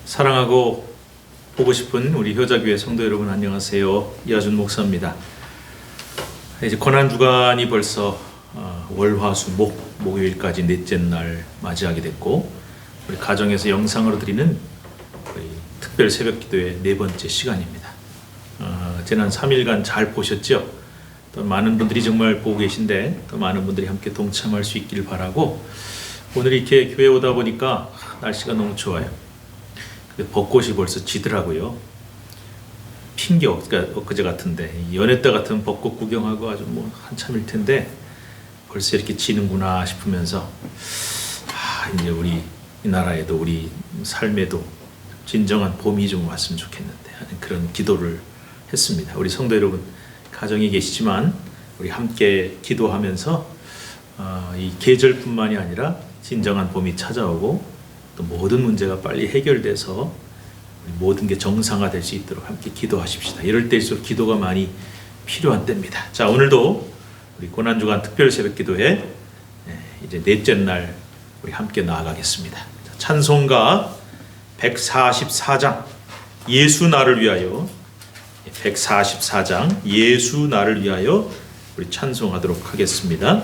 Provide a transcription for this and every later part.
사랑하고 보고 싶은 우리 효자교회 성도 여러분, 안녕하세요. 이하준 목사입니다. 이제 고난주간이 벌써 월화수목요일까지 넷째 날 맞이하게 됐고, 우리 가정에서 영상으로 드리는 우리 특별 새벽기도의 네 번째 시간입니다. 지난 3일간 잘 보셨죠? 또 많은 분들이 정말 보고 계신데 또 많은 분들이 함께 동참할 수 있길 바라고, 오늘 이렇게 교회 오다 보니까 날씨가 너무 좋아요. 근데 벚꽃이 벌써 지더라고요. 엊그제 같은데 연했다 같은 벚꽃 구경하고 아주 한참일 텐데 벌써 이렇게 지는구나 싶으면서 이제 우리 이 나라에도 우리 삶에도 진정한 봄이 좀 왔으면 좋겠는데 하는 그런 기도를 했습니다. 우리 성도 여러분, 가정에 계시지만 우리 함께 기도하면서 이 계절뿐만이 아니라 진정한 봄이 찾아오고 또 모든 문제가 빨리 해결돼서 모든 게 정상화될 수 있도록 함께 기도하십시다. 이럴 때일수록 기도가 많이 필요한 때입니다. 자, 오늘도 우리 고난주간 특별 새벽기도회 이제 넷째 날 우리 함께 나아가겠습니다. 찬송가 144장 예수 나를 위하여, 144장 예수 나를 위하여 우리 찬송하도록 하겠습니다.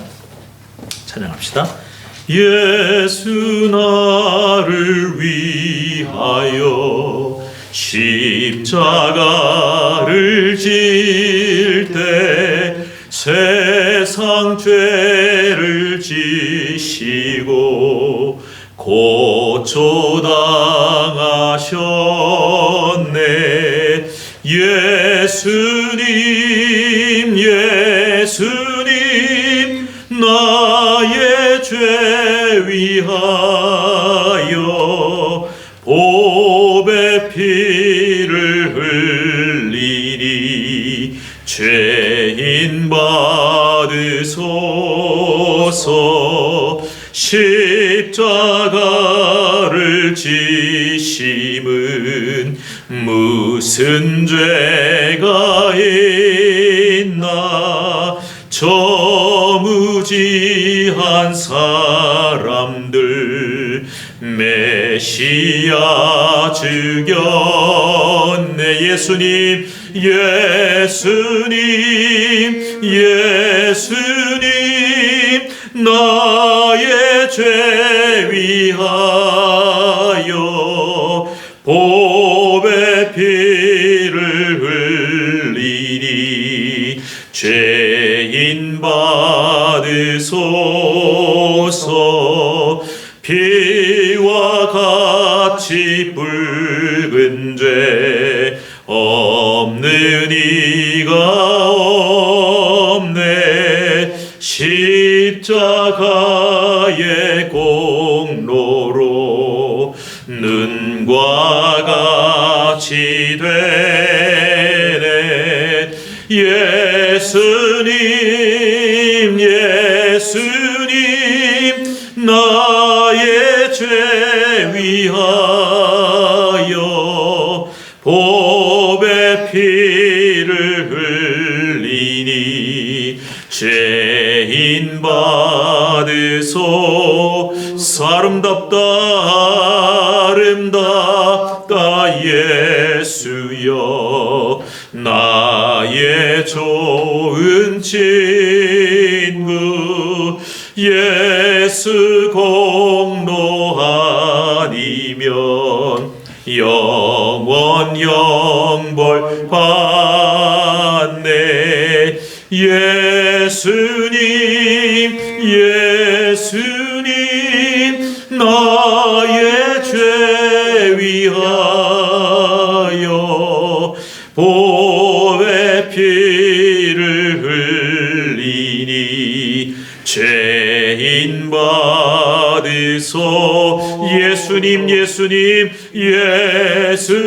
찬양합시다. 예수 나를 위하여 십자가를 질 때 세상 죄를 지시고 고초당하셨네. 예수님 예수님 나의 죄 위하여 보배 피를 흘리니 죄인 받으소서. 십자가를 지심은 무슨 죄가 있나. 저무지한 사람들 메시아 죽였네. 예수님 예수님 예수님 나의 죄 위하여 보배 피를 흘리니 죄인 받으소서. 피와 같이 붉은 죄 없는 이가 없네. 십자가의 공로로 눈과 같이 되네. 예수님 예수님 나의 죄 위하여 보배 피를 흘리니 죄인 받으소서. 아름답다 아름답다 예수여 나의 좋은 친구. 예수 공로 아니면 영원 영벌 받네. 예수님 예수님 나의 죄 위하여 보배 피를 흘리니 죄인 받으소. 예수님 예수님 예수님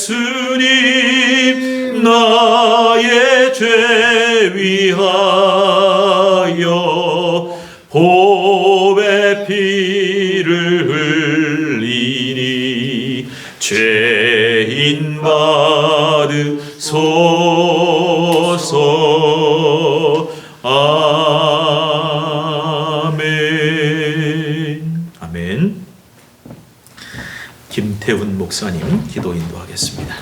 예수님 나의 죄 위하여 보배 피를 흘리니 죄인 받으소서. 아멘. 아멘. 김태훈 목사님 기도 인도하겠습니다.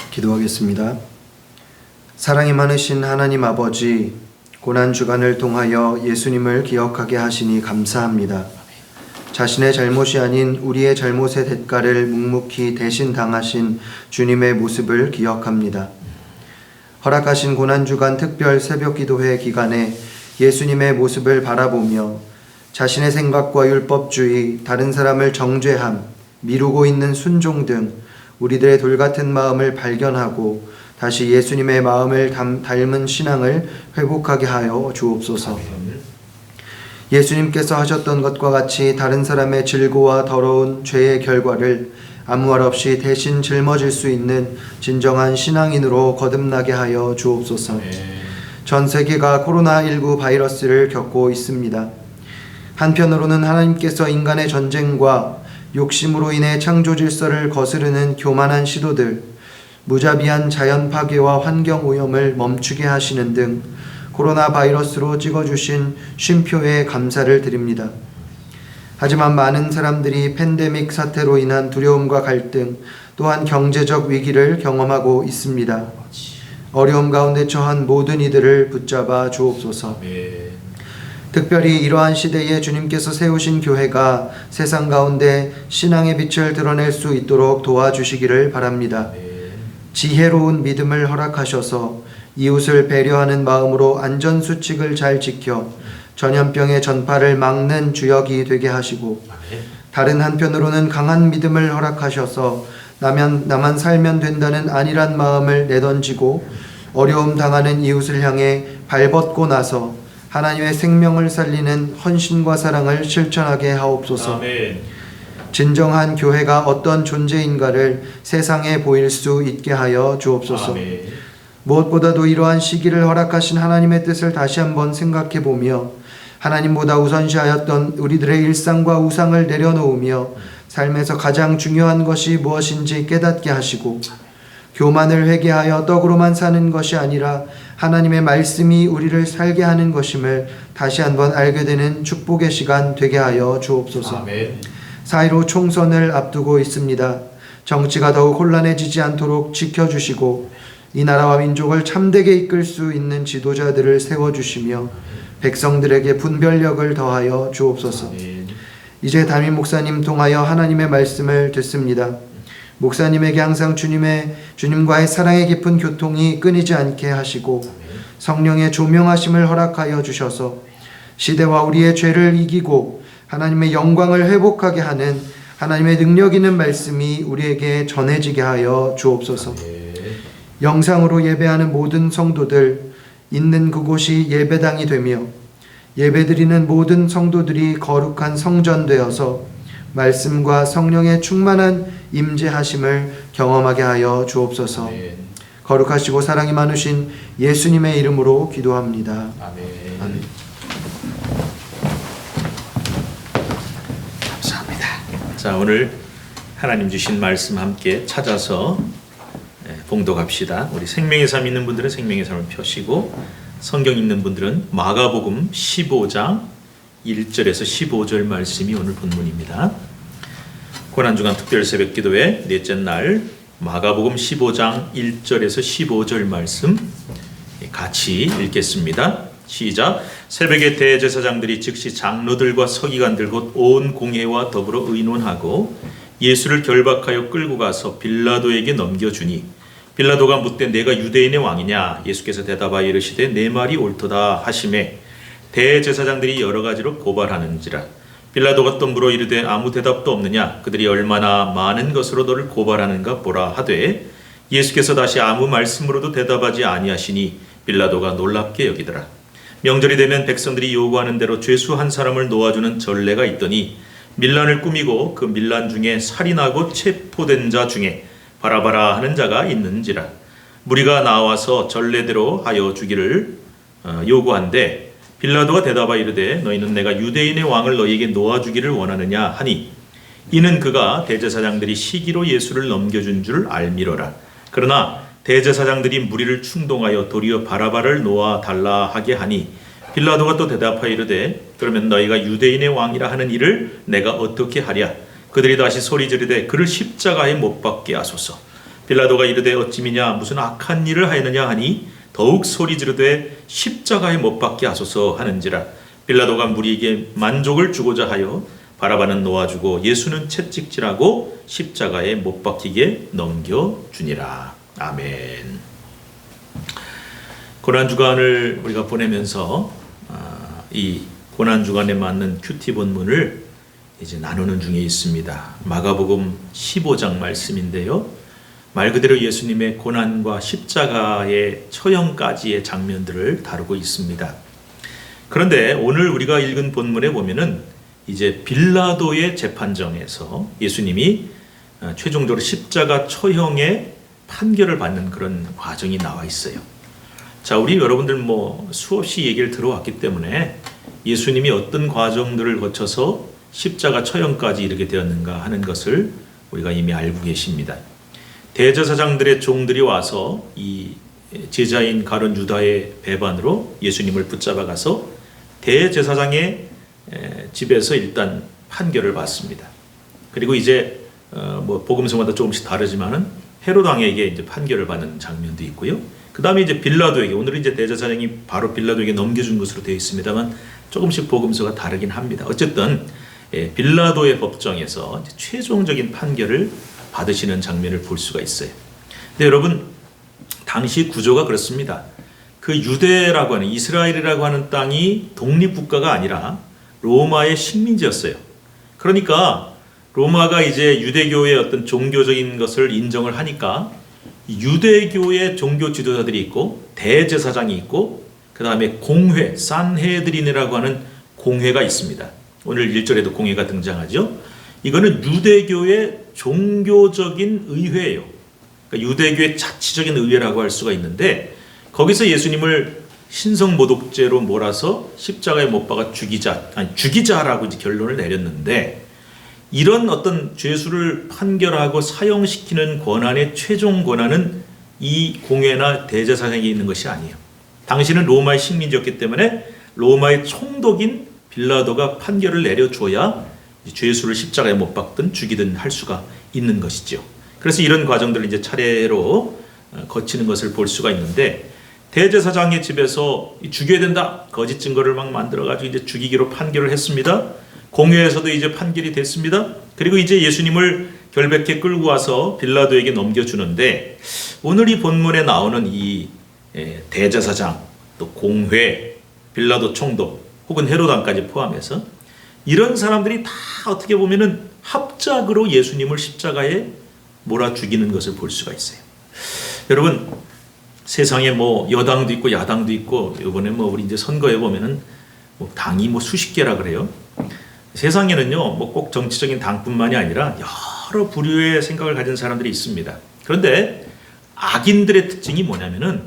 기도하겠습니다. 사랑이 많으신 하나님 아버지, 고난주간을 통하여 예수님을 기억하게 하시니 감사합니다. 자신의 잘못이 아닌 우리의 잘못의 대가를 묵묵히 대신 당하신 주님의 모습을 기억합니다. 허락하신 고난주간 특별 새벽기도회 기간에 예수님의 모습을 바라보며 자신의 생각과 율법주의, 다른 사람을 정죄함, 미루고 있는 순종 등 우리들의 돌같은 마음을 발견하고 다시 예수님의 마음을 닮은 신앙을 회복하게 하여 주옵소서. 예수님께서 하셨던 것과 같이 다른 사람의 질고와 더러운 죄의 결과를 아무 말 없이 대신 짊어질 수 있는 진정한 신앙인으로 거듭나게 하여 주옵소서. 전 세계가 코로나19 바이러스를 겪고 있습니다. 한편으로는 하나님께서 인간의 전쟁과 욕심으로 인해 창조 질서를 거스르는 교만한 시도들, 무자비한 자연 파괴와 환경 오염을 멈추게 하시는 등 코로나 바이러스로 찍어주신 쉼표에 감사를 드립니다. 하지만 많은 사람들이 팬데믹 사태로 인한 두려움과 갈등, 또한 경제적 위기를 경험하고 있습니다. 어려움 가운데 처한 모든 이들을 붙잡아 주옵소서. 특별히 이러한 시대에 주님께서 세우신 교회가 세상 가운데 신앙의 빛을 드러낼 수 있도록 도와주시기를 바랍니다. 지혜로운 믿음을 허락하셔서 이웃을 배려하는 마음으로 안전수칙을 잘 지켜 전염병의 전파를 막는 주역이 되게 하시고, 다른 한편으로는 강한 믿음을 허락하셔서 나만 살면 된다는 안일한 마음을 내던지고 어려움 당하는 이웃을 향해 발벗고 나서 하나님의 생명을 살리는 헌신과 사랑을 실천하게 하옵소서. 아멘. 진정한 교회가 어떤 존재인가를 세상에 보일 수 있게 하여 주옵소서. 아멘. 무엇보다도 이러한 시기를 허락하신 하나님의 뜻을 다시 한번 생각해 보며 하나님보다 우선시하였던 우리들의 일상과 우상을 내려놓으며 삶에서 가장 중요한 것이 무엇인지 깨닫게 하시고, 교만을 회개하여 떡으로만 사는 것이 아니라 하나님의 말씀이 우리를 살게 하는 것임을 다시 한번 알게 되는 축복의 시간 되게 하여 주옵소서. 아멘. 4.15 총선을 앞두고 있습니다. 정치가 더욱 혼란해지지 않도록 지켜주시고 이 나라와 민족을 참되게 이끌 수 있는 지도자들을 세워주시며 백성들에게 분별력을 더하여 주옵소서. 아멘. 이제 담임 목사님 통하여 하나님의 말씀을 듣습니다. 목사님에게 항상 주님과의 사랑의 깊은 교통이 끊이지 않게 하시고 성령의 조명하심을 허락하여 주셔서 시대와 우리의 죄를 이기고 하나님의 영광을 회복하게 하는 하나님의 능력 있는 말씀이 우리에게 전해지게 하여 주옵소서. 영상으로 예배하는 모든 성도들 있는 그곳이 예배당이 되며 예배드리는 모든 성도들이 거룩한 성전 되어서 말씀과 성령의 충만한 임재하심을 경험하게 하여 주옵소서. 아멘. 거룩하시고 사랑이 많으신 예수님의 이름으로 기도합니다. 아멘. 아멘. 감사합니다. 자, 오늘 하나님 주신 말씀 함께 찾아서 봉독합시다. 우리 생명의 삶 있는 분들은 생명의 삶을 펴시고, 성경 읽는 분들은 마가복음 15장 1절에서 15절 말씀이 오늘 본문입니다. 고난주간 특별 새벽 기도회 넷째 날 마가복음 15장 1절에서 15절 말씀 같이 읽겠습니다. 시작. 새벽에 대제사장들이 즉시 장로들과 서기관들 곧 온 공회와 더불어 의논하고 예수를 결박하여 끌고 가서 빌라도에게 넘겨주니, 빌라도가 묻되 내가 유대인의 왕이냐? 예수께서 대답하여 이르시되 내 말이 옳도다 하시매 대제사장들이 여러 가지로 고발하는지라. 빌라도가 또 물어 이르되 아무 대답도 없느냐? 그들이 얼마나 많은 것으로 너를 고발하는가 보라 하되 예수께서 다시 아무 말씀으로도 대답하지 아니하시니 빌라도가 놀랍게 여기더라. 명절이 되면 백성들이 요구하는 대로 죄수 한 사람을 놓아주는 전례가 있더니 밀란을 꾸미고 그 밀란 중에 살인하고 체포된 자 중에 바라바라 하는 자가 있는지라. 무리가 나와서 전례대로 하여 주기를 요구한데 빌라도가 대답하여 이르되 너희는 내가 유대인의 왕을 너희에게 놓아주기를 원하느냐 하니, 이는 그가 대제사장들이 시기로 예수를 넘겨준 줄 알미러라. 그러나 대제사장들이 무리를 충동하여 도리어 바라바를 놓아 달라 하게 하니 빌라도가 또 대답하여 이르되 그러면 너희가 유대인의 왕이라 하는 이를 내가 어떻게 하랴. 그들이 다시 소리 지르되 그를 십자가에 못 박게 하소서. 빌라도가 이르되 어찌미냐 무슨 악한 일을 하였느냐 하니 더욱 소리 지르되 십자가에 못 박게 하소서 하는지라. 빌라도가 무리에게 만족을 주고자 하여 바라바는 놓아주고 예수는 채찍질하고 십자가에 못 박히게 넘겨주니라. 아멘. 고난주간을 우리가 보내면서 이 고난주간에 맞는 큐티 본문을 이제 나누는 중에 있습니다. 마가복음 15장 말씀인데요. 말 그대로 예수님의 고난과 십자가의 처형까지의 장면들을 다루고 있습니다. 그런데 오늘 우리가 읽은 본문에 보면은 이제 빌라도의 재판정에서 예수님이 최종적으로 십자가 처형의 판결을 받는 그런 과정이 나와 있어요. 자, 우리 여러분들 뭐 수없이 얘기를 들어왔기 때문에 예수님이 어떤 과정들을 거쳐서 십자가 처형까지 이르게 되었는가 하는 것을 우리가 이미 알고 계십니다. 대제사장들의 종들이 와서 이 제자인 가룟 유다의 배반으로 예수님을 붙잡아 가서 대제사장의 집에서 일단 판결을 받습니다. 그리고 이제 뭐 복음서마다 조금씩 다르지만은 헤롯 왕에게 이제 판결을 받는 장면도 있고요. 그 다음에 이제 빌라도에게, 오늘은 이제 대제사장이 바로 빌라도에게 넘겨준 것으로 되어 있습니다만 조금씩 복음서가 다르긴 합니다. 어쨌든 빌라도의 법정에서 이제 최종적인 판결을 받으시는 장면을 볼 수가 있어요. 근데 여러분, 당시 구조가 그렇습니다. 그 유대라고 하는, 이스라엘이라고 하는 땅이 독립국가가 아니라 로마의 식민지였어요. 그러니까 로마가 이제 유대교의 어떤 종교적인 것을 인정을 하니까 유대교의 종교 지도자들이 있고 대제사장이 있고 그 다음에 공회, 산헤드린이라고 하는 공회가 있습니다. 오늘 1절에도 공회가 등장하죠. 이거는 유대교의 종교적인 의회예요. 그러니까 유대교의 자치적인 의회라고 할 수가 있는데 거기서 예수님을 신성모독죄로 몰아서 십자가에 못 박아 죽이자라고 이제 결론을 내렸는데 이런 어떤 죄수를 판결하고 사형시키는 권한의 최종 권한은 이 공회나 대제사장에 있는 것이 아니에요. 당시는 로마의 식민지였기 때문에 로마의 총독인 빌라도가 판결을 내려줘야 죄수를 십자가에 못 박든 죽이든 할 수가 있는 것이죠. 그래서 이런 과정들을 이제 차례로 거치는 것을 볼 수가 있는데 대제사장의 집에서 죽여야 된다 거짓 증거를 막 만들어가지고 이제 죽이기로 판결을 했습니다. 공회에서도 이제 판결이 됐습니다. 그리고 이제 예수님을 결백해 끌고 와서 빌라도에게 넘겨주는데 오늘 이 본문에 나오는 이 대제사장 또 공회 빌라도 총독 혹은 헤롯 왕까지 포함해서 이런 사람들이 다 어떻게 보면은 합작으로 예수님을 십자가에 몰아 죽이는 것을 볼 수가 있어요. 여러분, 세상에 뭐 여당도 있고 야당도 있고 이번에 뭐 우리 이제 선거에 보면은 뭐 당이 뭐 수십 개라 그래요. 세상에는요, 뭐 꼭 정치적인 당뿐만이 아니라 여러 부류의 생각을 가진 사람들이 있습니다. 그런데 악인들의 특징이 뭐냐면은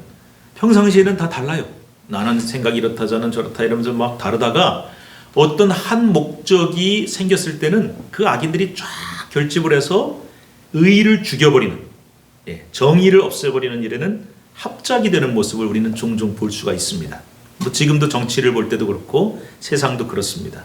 평상시에는 다 달라요. 나는 생각이 이렇다, 저는 저렇다 이러면서 막 다르다가 어떤 한 목적이 생겼을 때는 그 악인들이 쫙 결집을 해서 의를 죽여버리는, 정의를 없애버리는 일에는 합작이 되는 모습을 우리는 종종 볼 수가 있습니다. 뭐 지금도 정치를 볼 때도 그렇고 세상도 그렇습니다.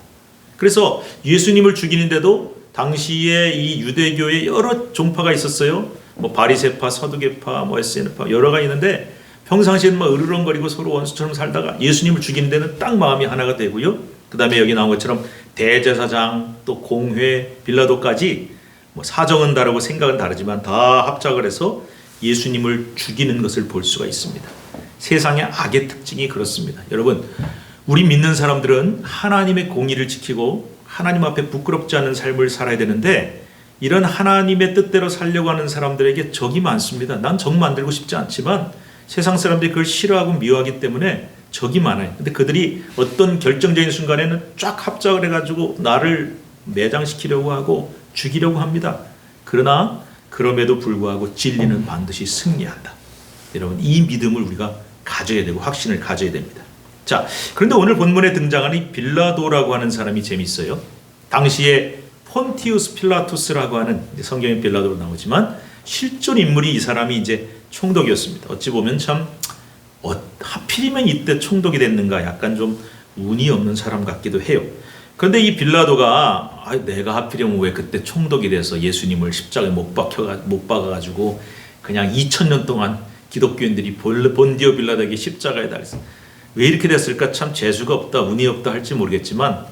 그래서 예수님을 죽이는데도 당시에 이 유대교에 여러 종파가 있었어요. 뭐 바리새파, 서두개파, 뭐 에세네파 여러 가지 있는데 평상시에는 막 으르렁거리고 서로 원수처럼 살다가 예수님을 죽이는 데는 딱 마음이 하나가 되고요. 그 다음에 여기 나온 것처럼 대제사장 또 공회 빌라도까지 뭐 사정은 다르고 생각은 다르지만 다 합작을 해서 예수님을 죽이는 것을 볼 수가 있습니다. 세상의 악의 특징이 그렇습니다. 여러분, 우리 믿는 사람들은 하나님의 공의를 지키고 하나님 앞에 부끄럽지 않은 삶을 살아야 되는데 이런 하나님의 뜻대로 살려고 하는 사람들에게 적이 많습니다. 난 적 만들고 싶지 않지만 세상 사람들이 그걸 싫어하고 미워하기 때문에 적이 많아요. 근데 그들이 어떤 결정적인 순간에는 쫙 합작을 해가지고 나를 매장시키려고 하고 죽이려고 합니다. 그러나 그럼에도 불구하고 진리는 반드시 승리한다. 여러분, 이 믿음을 우리가 가져야 되고 확신을 가져야 됩니다. 자, 그런데 오늘 본문에 등장하는 이 빌라도라고 하는 사람이 재밌어요. 당시에 폰티우스 필라투스라고 하는, 성경에 빌라도로 나오지만 실존 인물이 이 사람이 이제 총독이었습니다. 어찌 보면 참 하필이면 이때 총독이 됐는가 약간 좀 운이 없는 사람 같기도 해요. 그런데 이 빌라도가 내가 하필이면 왜 그때 총독이 돼서 예수님을 십자가에 못 박아가지고 그냥 2000년 동안 기독교인들이 본디오 빌라도에게 십자가에 달렸어. 왜 이렇게 됐을까? 참 재수가 없다, 운이 없다 할지 모르겠지만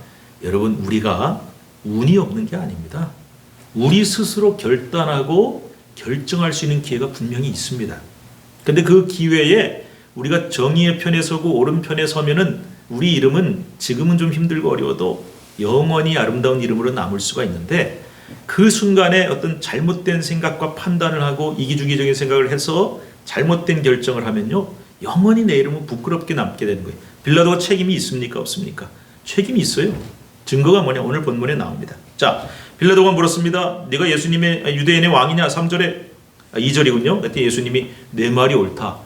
여러분, 우리가 운이 없는 게 아닙니다. 우리 스스로 결단하고 결정할 수 있는 기회가 분명히 있습니다. 근데 그 기회에 우리가 정의의 편에 서고 옳은 편에 서면은 우리 이름은 지금은 좀 힘들고 어려워도 영원히 아름다운 이름으로 남을 수가 있는데, 그 순간에 어떤 잘못된 생각과 판단을 하고 이기주기적인 생각을 해서 잘못된 결정을 하면요, 영원히 내 이름은 부끄럽게 남게 되는 거예요. 빌라도가 책임이 있습니까? 없습니까? 책임이 있어요. 증거가 뭐냐? 오늘 본문에 나옵니다. 자, 빌라도가 물었습니다. 네가 유대인의 왕이냐? 3절에 2절이군요. 그때 예수님이 내 말이 옳다.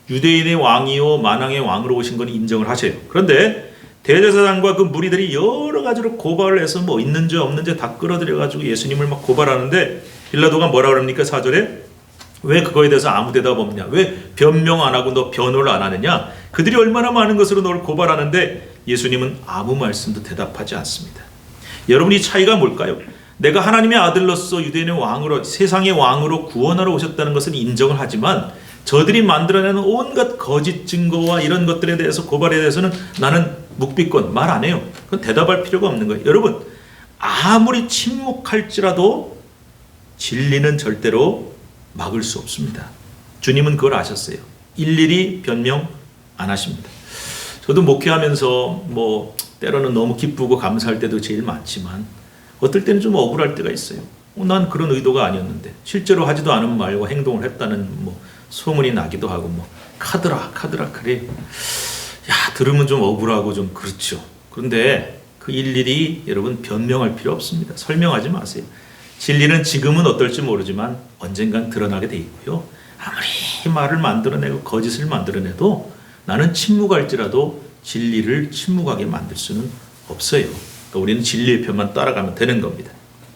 유대인의 왕이요 만왕의 왕으로 오신 건 인정을 하세요. 그런데 대제사장과 그 무리들이 여러 가지로 고발을 해서 뭐 있는지 없는지 다 끌어들여가지고 예수님을 막 고발하는데, 빌라도가 뭐라 그럽니까? 4절에 왜 그거에 대해서 아무 대답 없냐? 왜 변명 안 하고 너 변호를 안 하느냐? 그들이 얼마나 많은 것으로 너를 고발하는데 예수님은 아무 말씀도 대답하지 않습니다. 여러분, 이 차이가 뭘까요? 내가 하나님의 아들로서 유대인의 왕으로, 세상의 왕으로 구원하러 오셨다는 것은 인정을 하지만 저들이 만들어내는 온갖 거짓 증거와 이런 것들에 대해서, 고발에 대해서는 나는 묵비권 말 안 해요. 그건 대답할 필요가 없는 거예요. 여러분, 아무리 침묵할지라도 진리는 절대로 막을 수 없습니다. 주님은 그걸 아셨어요. 일일이 변명 안 하십니다. 저도 목회하면서 뭐 때로는 너무 기쁘고 감사할 때도 제일 많지만 어떨 때는 좀 억울할 때가 있어요. 난 그런 의도가 아니었는데 실제로 하지도 않은 말과 행동을 했다는 뭐 소문이 나기도 하고, 뭐 카드라 그래. 야, 들으면 좀 억울하고 좀 그렇죠. 그런데 그 일일이 여러분 변명할 필요 없습니다. 설명하지 마세요. 진리는 지금은 어떨지 모르지만 언젠간 드러나게 돼 있고요. 아무리 말을 만들어내고 거짓을 만들어내도 나는 침묵할지라도 진리를 침묵하게 만들 수는 없어요. 그러니까 우리는 진리의 편만 따라가면 되는 겁니다.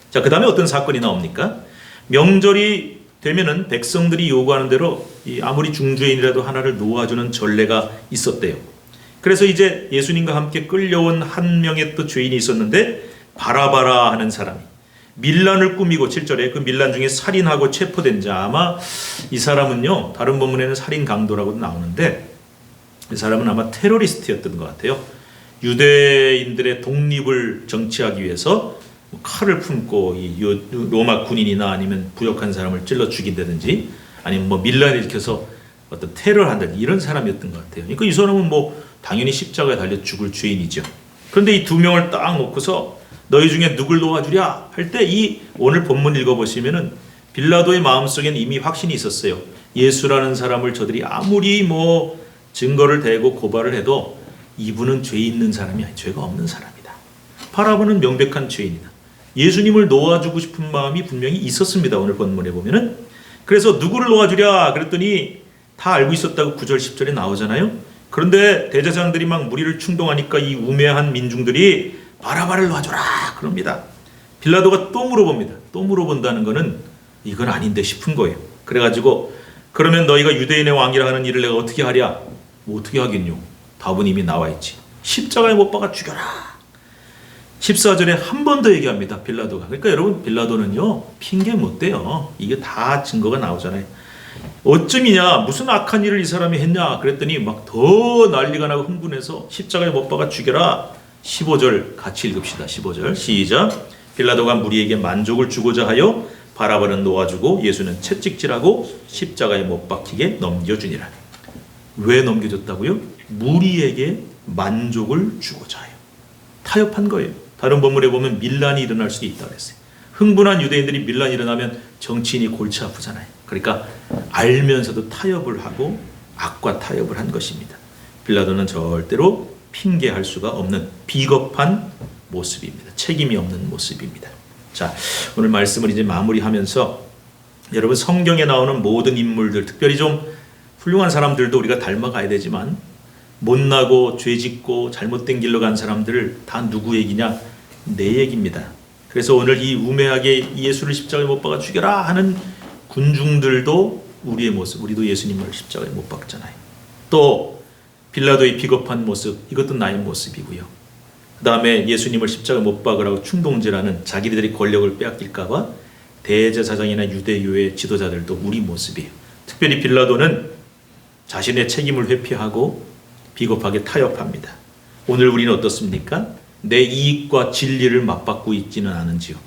자, 그 다음에 어떤 사건이 나옵니까? 명절이 되면은 백성들이 요구하는 대로 아무리 중죄인이라도 하나를 놓아주는 전례가 있었대요. 그래서 이제 예수님과 함께 끌려온 한 명의 또 죄인이 있었는데, 바라바라 하는 사람이 밀란을 꾸미고, 7절에 그 밀란 중에 살인하고 체포된 자, 아마 이 사람은요, 다른 본문에는 살인 강도라고도 나오는데 이 사람은 아마 테러리스트였던 것 같아요. 유대인들의 독립을 정치하기 위해서 칼을 품고 이 로마 군인이나 아니면 부역한 사람을 찔러 죽인다든지, 아니면 뭐 밀란을 일으켜서 어떤 테러를 한다든지 이런 사람이었던 것 같아요. 그러니까 이 사람은 뭐 당연히 십자가에 달려 죽을 죄인이죠. 그런데 이 두 명을 딱 놓고서 너희 중에 누굴 놓아주랴 할 때, 이 오늘 본문 읽어보시면은 빌라도의 마음속에는 이미 확신이 있었어요. 예수라는 사람을 저들이 아무리 뭐 증거를 대고 고발을 해도 이분은 죄 있는 사람이 아니, 죄가 없는 사람이다. 바라보는 명백한 죄인이다. 예수님을 놓아주고 싶은 마음이 분명히 있었습니다. 오늘 본문에 보면은. 그래서 누구를 놓아주랴 그랬더니 다 알고 있었다고 9절 10절에 나오잖아요. 그런데 대제사장들이 막 무리를 충동하니까 이 우매한 민중들이 바라바를 놔줘라 그럽니다. 빌라도가 또 물어봅니다. 또 물어본다는 거는 이건 아닌데 싶은 거예요. 그래가지고 그러면 너희가 유대인의 왕이라 하는 일을 내가 어떻게 하랴? 뭐 어떻게 하겠뇨? 답은 이미 나와 있지. 십자가에 못 박아 죽여라. 14절에 한 번 더 얘기합니다. 빌라도가. 그러니까 여러분, 빌라도는요 핑계 못 대요. 이게 다 증거가 나오잖아요. 어쩌미냐, 무슨 악한 일을 이 사람이 했냐 그랬더니 막 더 난리가 나고 흥분해서 십자가에 못 박아 죽여라. 15절 같이 읽읍시다. 15절 시작. 빌라도가 무리에게 만족을 주고자 하여 바라바는 놓아주고 예수는 채찍질하고 십자가에 못 박히게 넘겨주니라. 왜 넘겨줬다고요? 무리에게 만족을 주고자 해요. 타협한 거예요. 다른 본문에 보면 밀란이 일어날 수도 있다고 했어요. 흥분한 유대인들이 밀란이 일어나면 정치인이 골치 아프잖아요. 그러니까 알면서도 타협을 하고 악과 타협을 한 것입니다. 빌라도는 절대로 핑계할 수가 없는 비겁한 모습입니다. 책임이 없는 모습입니다. 자, 오늘 말씀을 이제 마무리하면서 여러분, 성경에 나오는 모든 인물들, 특별히 좀 훌륭한 사람들도 우리가 닮아가야 되지만 못나고 죄짓고 잘못된 길로 간 사람들 다 누구 얘기냐? 내 얘기입니다. 그래서 오늘 이 우매하게 예수를 십자가에 못 박아 죽여라 하는 군중들도 우리의 모습, 우리도 예수님을 십자가에 못 박잖아요. 또 빌라도의 비겁한 모습, 이것도 나의 모습이고요. 그 다음에 예수님을 십자가에 못 박으라고 충동질하는 자기들이 권력을 빼앗길까 봐 대제사장이나 유대교의 지도자들도 우리 모습이에요. 특별히 빌라도는 자신의 책임을 회피하고 비겁하게 타협합니다. 오늘 우리는 어떻습니까? 내 이익과 진리를 맞받고 있지는 않은지요.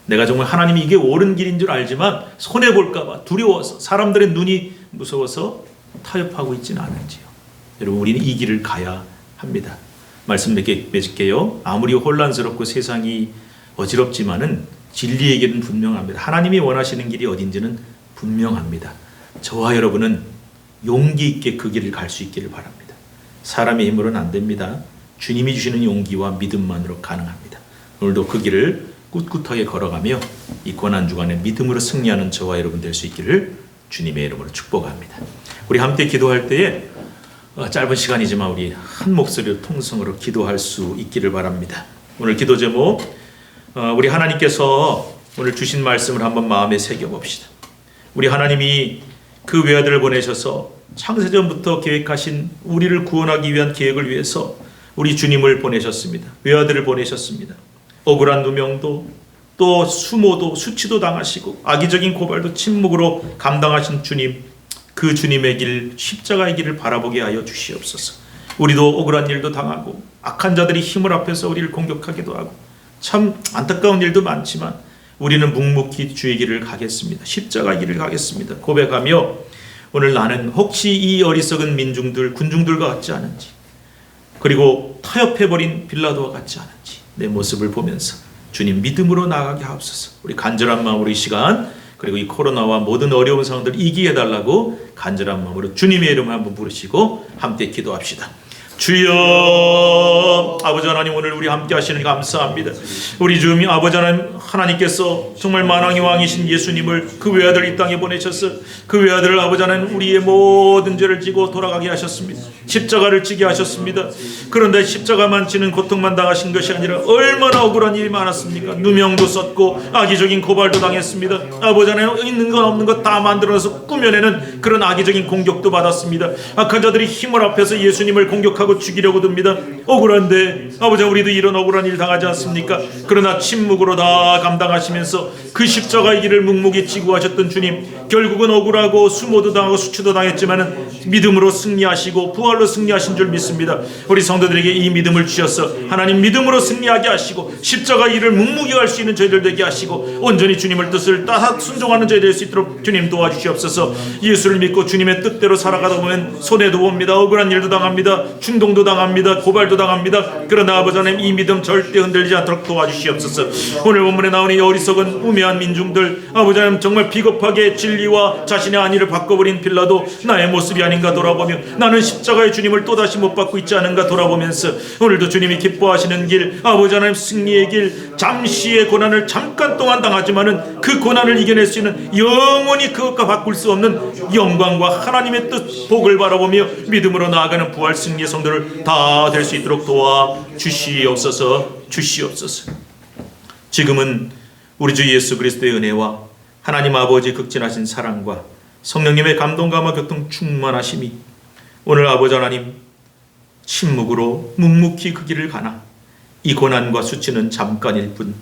내가 정말 하나님이 이게 옳은 길인 줄 알지만 손해볼까 봐 두려워서, 사람들의 눈이 무서워서 타협하고 있지는 않은지요. 여러분, 우리는 이 길을 가야 합니다. 말씀 몇 개 맺을게요. 아무리 혼란스럽고 세상이 어지럽지만은 진리의 길은 분명합니다. 하나님이 원하시는 길이 어딘지는 분명합니다. 저와 여러분은 용기 있게 그 길을 갈 수 있기를 바랍니다. 사람의 힘으로는 안 됩니다. 주님이 주시는 용기와 믿음만으로 가능합니다. 오늘도 그 길을 꿋꿋하게 걸어가며 이 고난주간에 믿음으로 승리하는 저와 여러분 될 수 있기를 주님의 이름으로 축복합니다. 우리 함께 기도할 때에 짧은 시간이지만 우리 한 목소리로 통성으로 기도할 수 있기를 바랍니다. 오늘 기도 제목, 우리 하나님께서 오늘 주신 말씀을 한번 마음에 새겨봅시다. 우리 하나님이 그 외아들을 보내셔서 창세전부터 계획하신 우리를 구원하기 위한 계획을 위해서 우리 주님을 보내셨습니다. 외아들을 보내셨습니다. 억울한 누명도, 또 수모도, 수치도 당하시고 악의적인 고발도 침묵으로 감당하신 주님, 그 주님의 길, 십자가의 길을 바라보게 하여 주시옵소서. 우리도 억울한 일도 당하고 악한 자들이 힘을 합해서 우리를 공격하기도 하고 참 안타까운 일도 많지만 우리는 묵묵히 주의 길을 가겠습니다. 십자가의 길을 가겠습니다. 고백하며 오늘 나는 혹시 이 어리석은 민중들, 군중들과 같지 않은지, 그리고 타협해버린 빌라도와 같지 않은지 내 모습을 보면서 주님 믿음으로 나아가게 하옵소서. 우리 간절한 마음으로 이 시간, 그리고 이 코로나와 모든 어려운 상황들을 이기게 해달라고 간절한 마음으로 주님의 이름을 한번 부르시고 함께 기도합시다. 주여, 아버지 하나님, 오늘 우리 함께 하시는 감사합니다. 우리 주님 아버지 하나님께서 정말 만왕의 왕이신 예수님을 그 외아들 이 땅에 보내셔서 그 외아들을 아버지 하나님 우리의 모든 죄를 지고 돌아가게 하셨습니다. 십자가를 지게 하셨습니다. 그런데 십자가만 지는 고통만 당하신 것이 아니라 얼마나 억울한 일이 많았습니까? 누명도 썼고 악의적인 고발도 당했습니다. 아버지 하나님, 있는 것 없는 것 다 만들어서 꾸며내는 그런 악의적인 공격도 받았습니다. 악한 자들이 힘을 합해서 예수님을 공격하고 죽이려고 듭니다. 억울한데 아버지, 우리도 이런 억울한 일 당하지 않습니까? 그러나 침묵으로 다 감당하시면서 그 십자가의 길을 묵묵히 지고 하셨던 주님, 결국은 억울하고 수모도 당하고 수치도 당했지만은 믿음으로 승리하시고 부활로 승리하신 줄 믿습니다. 우리 성도들에게 이 믿음을 주셔서 하나님 믿음으로 승리하게 하시고 십자가의 길을 묵묵히 갈 수 있는 저희들 되게 하시고 온전히 주님을 뜻을 따라 순종하는 저희 될 수 있도록 주님 도와주시옵소서. 예수를 믿고 주님의 뜻대로 살아가다 보면 손해도 봅니다. 억울한 일도 당합니다. 충동도 당합니다. 고발도 당합니다. 그러나 아버지 하나님, 이 믿음 절대 흔들리지 않도록 도와주시옵소서. 오늘 본문에 나오는 이 어리석은 우매한 민중들, 아버지 하나님 정말 비겁하게 진리와 자신의 안위를 바꿔버린 빌라도 나의 모습이 아닌가 돌아보며 나는 십자가의 주님을 또다시 못 받고 있지 않은가 돌아보면서 오늘도 주님이 기뻐하시는 길, 아버지 하나님 승리의 길, 잠시의 고난을 잠깐 동안 당하지만은 그 고난을 이겨낼 수 있는 영원히 그것과 바꿀 수 없는 영광과 하나님의 뜻, 복을 바라보며 믿음으로 나아가는 부활 승리의 성도를 다 될 수 있도록 도와주시옵소서. 주시옵소서. 지금은 우리 주 예수 그리스도의 은혜와 하나님 아버지 극진하신 사랑과 성령님의 감동감화 교통 충만하심이 오늘 아버지 하나님 침묵으로 묵묵히 그 길을 가나 이 고난과 수치는 잠깐일 뿐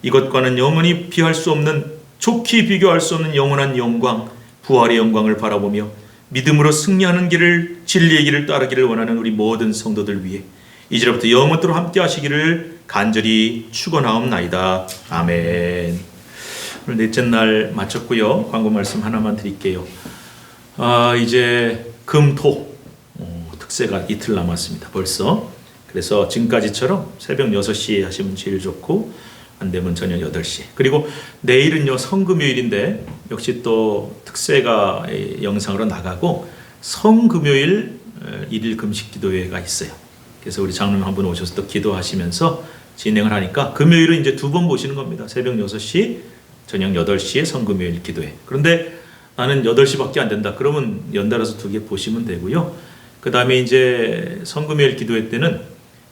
이것과는 영원히 비할 수 없는, 좋게 비교할 수 없는 영원한 영광, 부활의 영광을 바라보며 믿음으로 승리하는 길을, 진리의 길을 따르기를 원하는 우리 모든 성도들 위해 이제부터 영원토록 함께 하시기를 간절히 축원하옵나이다. 아멘. 오늘 넷째 날 마쳤고요. 광고 말씀 하나만 드릴게요. 이제 금토 특세가 이틀 남았습니다. 벌써. 그래서 지금까지처럼 새벽 6시에 하시면 제일 좋고 안 되면 저녁 8시. 그리고 내일은요 성금요일인데 역시 또 특세가 영상으로 나가고 성금요일 1일 금식 기도회가 있어요. 그래서 우리 장로님 한 분 오셔서 또 기도하시면서 진행을 하니까 금요일은 이제 2번 보시는 겁니다. 새벽 6시, 저녁 8시에 성금요일 기도회. 그런데 나는 8시밖에 안 된다. 그러면 연달아서 2개 보시면 되고요. 그 다음에 이제 성금요일 기도회 때는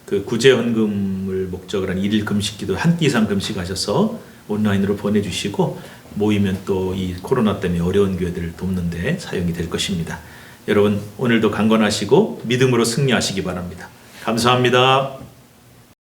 그 구제 헌금을 목적으로 한 1일 금식 기도 한 끼 이상 금식하셔서 온라인으로 보내주시고 모이면 또 이 코로나 때문에 어려운 교회들을 돕는데 사용이 될 것입니다. 여러분 오늘도 강건하시고 믿음으로 승리하시기 바랍니다. 감사합니다.